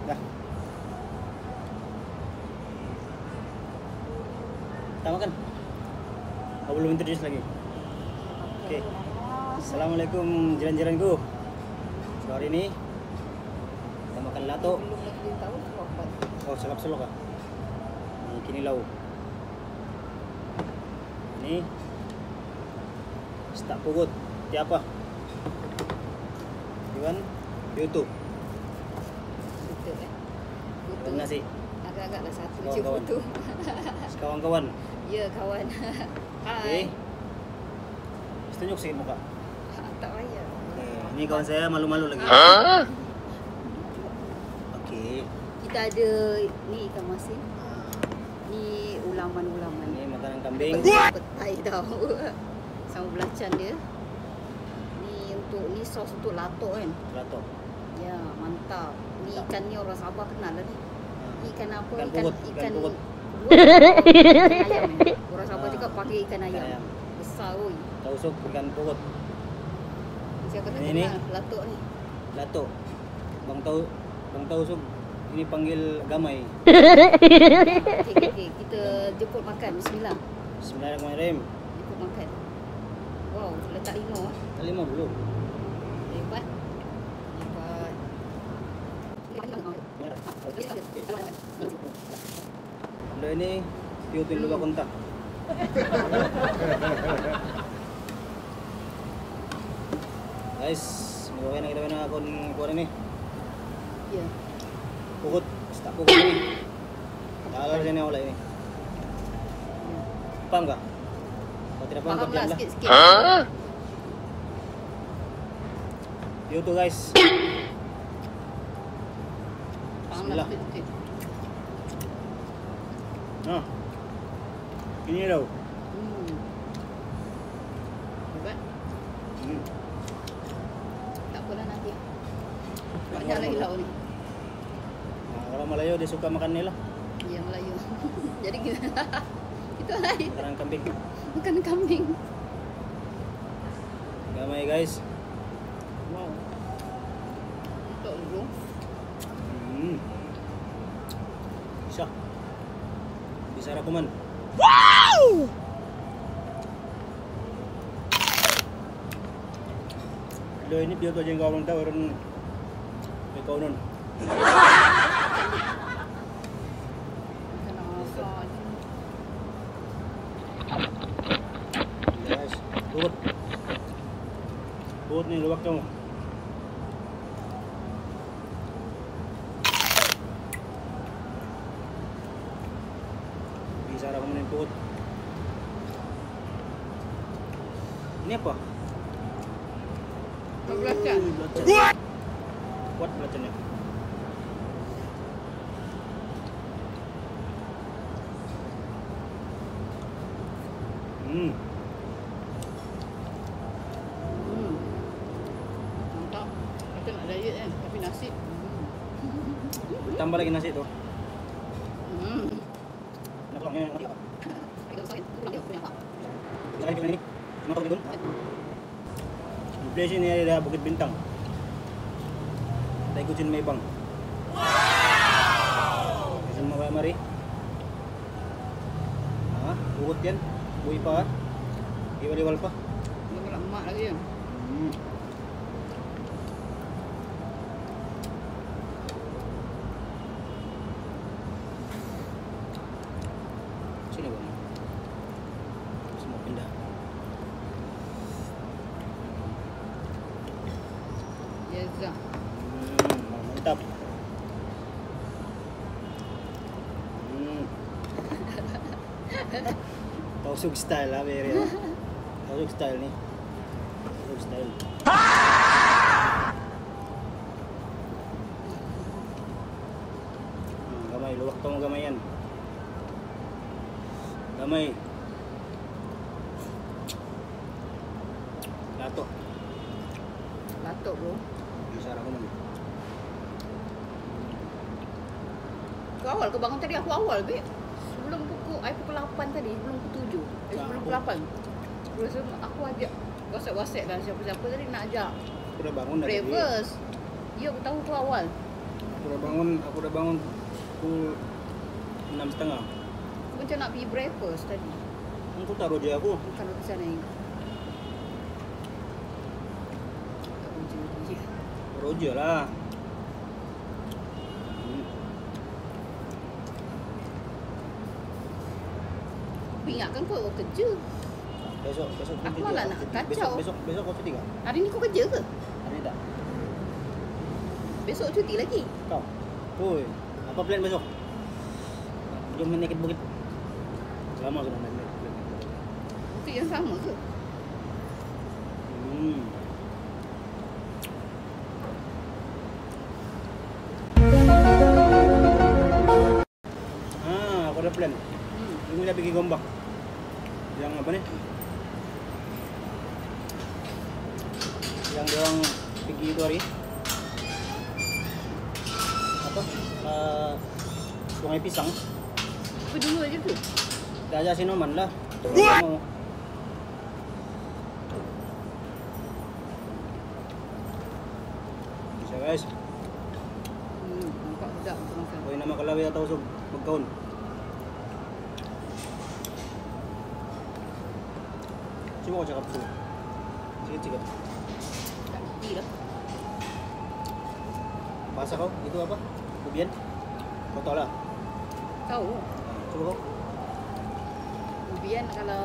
Dah. Kita makan. Oh, belum introduce lagi. Oke. Assalamualaikum jiran-jiranku. So, hari ini kita makan lato. Belum lagi tahu selopat. Oh, salap selok ah. Ini kinilaw. Ini stak pugut. Tiapa? Iwan YouTube. Betul eh. Dan nasi. Agak-agak lah satu je Kawan-kawan. foto. Kawan-kawan. Ya kawan. Okey. Hai. Tunjuk sikit muka. Tak payah. Ini kawan saya malu-malu lagi. Okey. Kita ada ni ikan masin. Ni ulaman-ulaman. Ini makanan kambing. Petai tau. Sama belacan dia. Ni sos untuk lato kan. Lato. Ya, mantap. Ni ikan ni orang Sabah kenal lah ni. Ni ikan apa? Ikan pugut. Ikan Pugut. ikan ayam. Orang Sabah cakap pakai ikan ayam. ayam. Besar oi. Tausuk ikan pugut. Siapa tak Ini? kenal lato ni? Lato. Bang Tausuk ini panggil gamai. Okey, kita jemput makan. Bismillah. Bismillahirrahmanirrahim. Jemput makan. Wow, letak limau ah. Lima belum. Hebat. Hebat. Benda ini piutin lupa kontak. Guys, bawa na kita na akong kuha ini. Ya. Pugut, stak pugut ini. Kalau sini wala ini. Paham kah? Kalau tidak paham, Faham lah diam lah. sikit-sikit. Piu tu guys. Faham Bismillah. lah sikit-sikit. Nah, ini tau. Hebat. Hmm. Tak apalah nanti. Banyak lagi lauk ni. Nah, kalau Melayu dia suka makan ni lah. Ya, Melayu. Jadi kita itu lain. Makanan kambing. Makan kambing. Gamai guys. Wow. Untuk dulu. Bisa. Bisa rakuman. Wow. Lo ini piu tu aja yang kau orang tahu orang kau non. Makan apa je. Guys, buat. Buat ni luwak kamu. Bisa rakuman ni buat. Ini apa? Belacan. Belacan. Kuat belacannya. Mantap. Kita nak diet kan, tapi nasi. Tambah lagi nasi tu. Hmm. Nak pulangnya nanti. Kita sakit, pulang dia punya apa? Kita lagi ni. Nak tahu di place ini ada Bukit Bintang. Kita ikutin may bang. Wow! Semua kayak mari. Ah, bukit yan. Buhay pa. Iwal-iwal pa. Dia emak lagi ya. Sini bang. Semua pindah. Ya, Zah. Mantap. Tausug style lah, Beri. Tausug style ni. Tausug style. Gamay, luwak tong gamay yan. Gamay. Lato. Lato bro. Bisa rakuman. Kau awal kau bangun tadi, aku awal be. Sebelum pukul 8 tadi, sebelum pukul 7. Sebelum pukul 8. Terus aku ajak WhatsApp lah siapa-siapa tadi nak ajak. Aku dah bangun dah tadi. Breakfast. Ya, aku tahu tu awal. Aku udah bangun pukul 6.30. Aku macam nak pergi breakfast tadi. Aku taruh je aku. Bukan aku sana yang. Roja lah. Aku ingatkan kau kerja. Besok Aku malah nak kacau. Besok kau cuti tak? Hari ni kau kerja ke? Hari ni tak? Besok cuti lagi. Kau? Oi, apa plan besok? Jom menaik bukit. Lama sudah naik. Bukit yang sama ke? Aku ada plan. Ini kita pergi Gombak. Yang apa nih? Yang dia orang pergi itu hari. Apa? Sungai Pisang. Apa dulu aja tu? Kita ajak si Noman lah. Mau. Bisa guys. Nampak sedap untuk makan. Kau nama kalawi atau sub magkaon. Cuma kau cakap dulu. Sikit-sikit. Tak ngerti lah. Bahasa kau itu apa? Ubian? Kau tahu lah. Tahu. Coba kau. Ubian kalau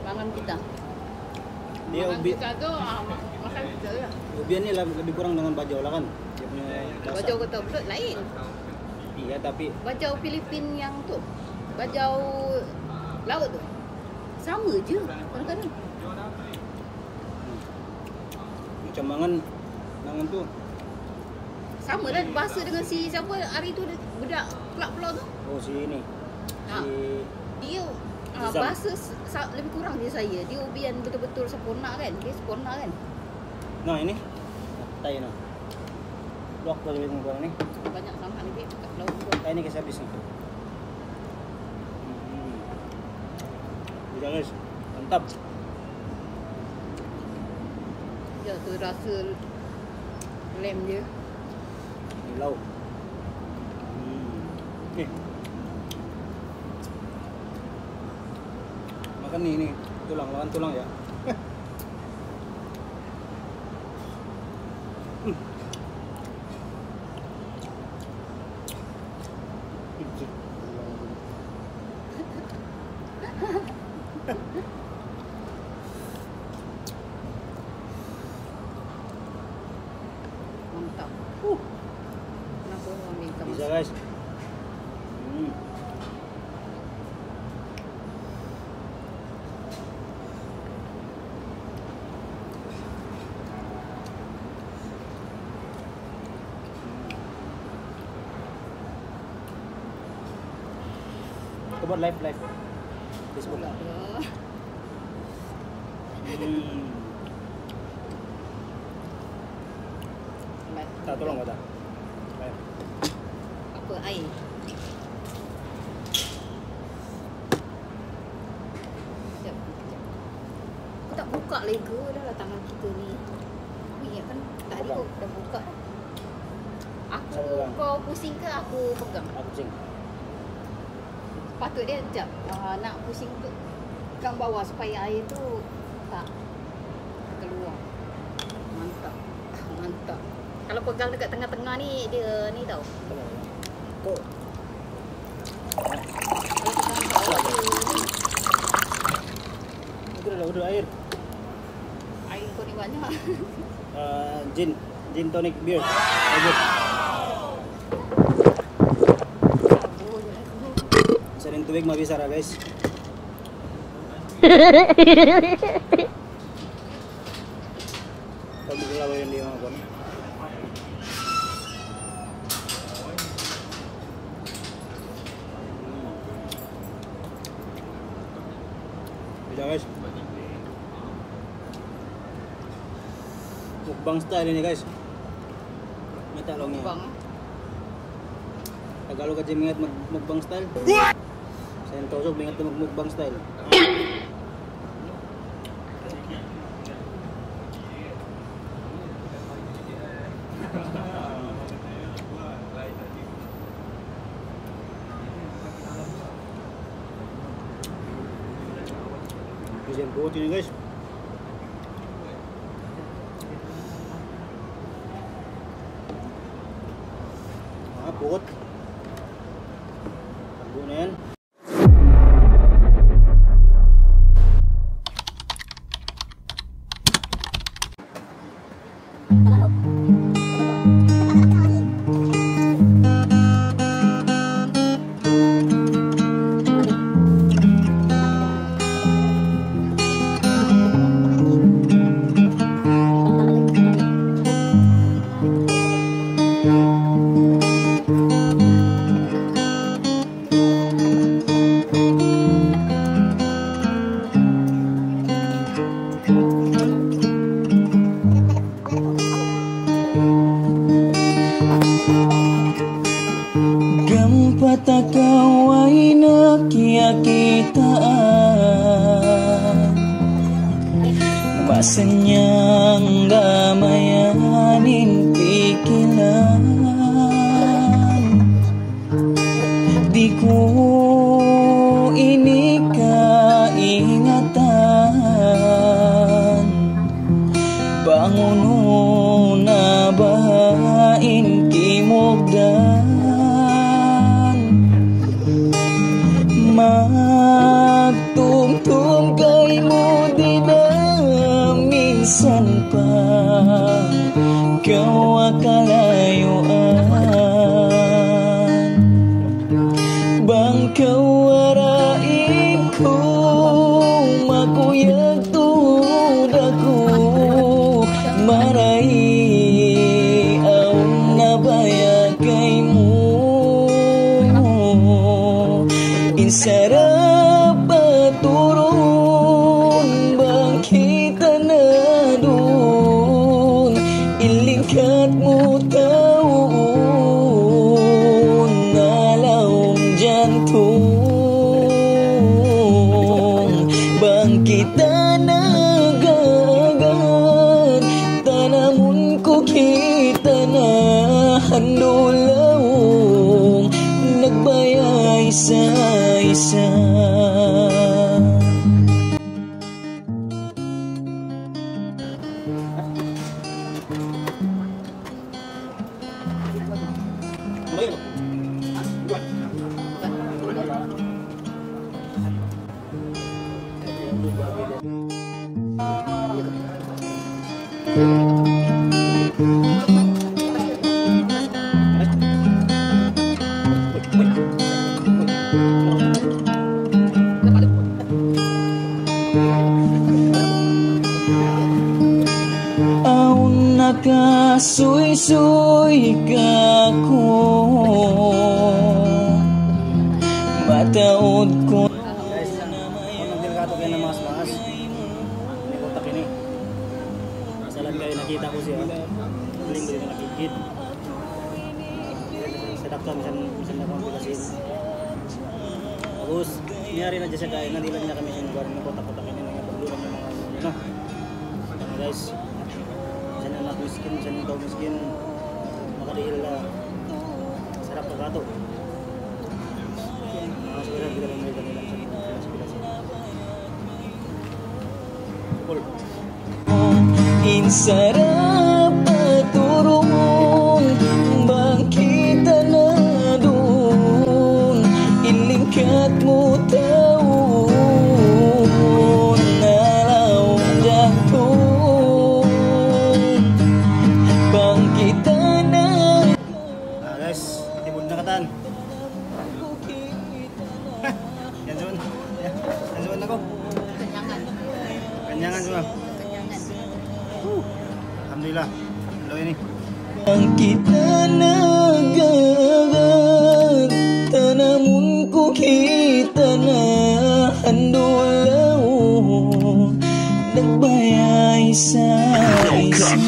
mangan kita. Dia Mangan ubi. kita tu makan kita lah. Ubian ni lebih kurang dengan bajau lah kan? Dia punya dasar. Bajau kata betul lain. Iya tapi Bajau Filipin yang tu. Bajau laut tu. Sama je kadang-kadang. macam mangan tu. Sama lah bahasa dengan si siapa hari tu budak Kelab Pulau tu. Oh si ini. Ha. Si Dia Zam. bahasa lebih kurang dia saya. Dia ubian betul-betul sempurna kan. Dia sempurna kan. nah ini. Tayo na. Blok ko lebih kurang ni. Banyak sangat ni kat laut tu. Tayo ni kasi habis ni. Bisa guys. Mantap. Dia tu rasa lem dia. Lauk. Ni. Makan ni tulang, lawan tulang ya. Mantap. Kenapa orang minta Bisa masuk? guys. Kau buat live Facebook lah. Tak tolong kau tak. Baik. Apa air? Sekejap. Aku tak buka lega dah lah tangan kita ni. Aku ingat kan tadi Buka. kau dah buka dah. Aku Saya pegang. kau pusing ke aku pegang? Aku pusing. Patut dia sekejap nak pusing tu pegang bawah supaya air tu tak keluar. Mantap. Mantap. Kalau pegang dekat tengah-tengah ni dia ni tau. Kau Kalau pegang bawah dia ni. udah air. Air kau ni banyak. Gin tonic beer. Lanjut. Sabur je lah tu. Isa rin tubig mabisara guys. Pag maglawa yun di mga kon. Bisa guys. Mukbang style ini guys. Mata long Bang. ya. Tagalog aja mingat mukbang style. Saya tosok mingat mukbang style. Kasi ang buti niya guys. Buot. Tago na yan. Patakaw ay nakikitaan, masanyang gamayanin pikilan. Di ko ini kaingatan, banguno na bahain kimogdan. Magtumtum kay mo di na minsan pa kau akalayuan. Bang kawarain ko makuyag tuod ako maray aw nabaya kay mo. Sarap paturun bang kita na doon, ilingkat mo taon nalawang jantong. Bang kita nagagan tanamun ko kita na handulawang nagbayay sa isa. Aun nakasuy-suy ka ko, mataod ko. Guys, nagdilgato kayo ng mas-mas. May kontak ini. Masalan kayo nakita ko siya. Galing ko yung nakikit. Sa dakto, misan na komplikasi. Tapos, nangyari na dyan siya kaya. Nandila niya kami siya nagwarin ng kontak-kontak ini. Nagpaglulan yung mga ano. Guys, misan na anak miskin, misan na ikaw miskin. Makadihil na sarap na gato. Siguro kita memilih kanila sa inspirasi. Cool. Insarap paturun bang kita na doon, ilingkat mo taon nalawang jantong. Bang kita na Guys, tibod na katan. Yan suman. Yan suman ako. Kanyangan. Kanyangan semua. Kanyangan. Alhamdulillah. Hello ini. ang kita nagagan, tanamun ko kita na handulaw, nagbayay sa isa.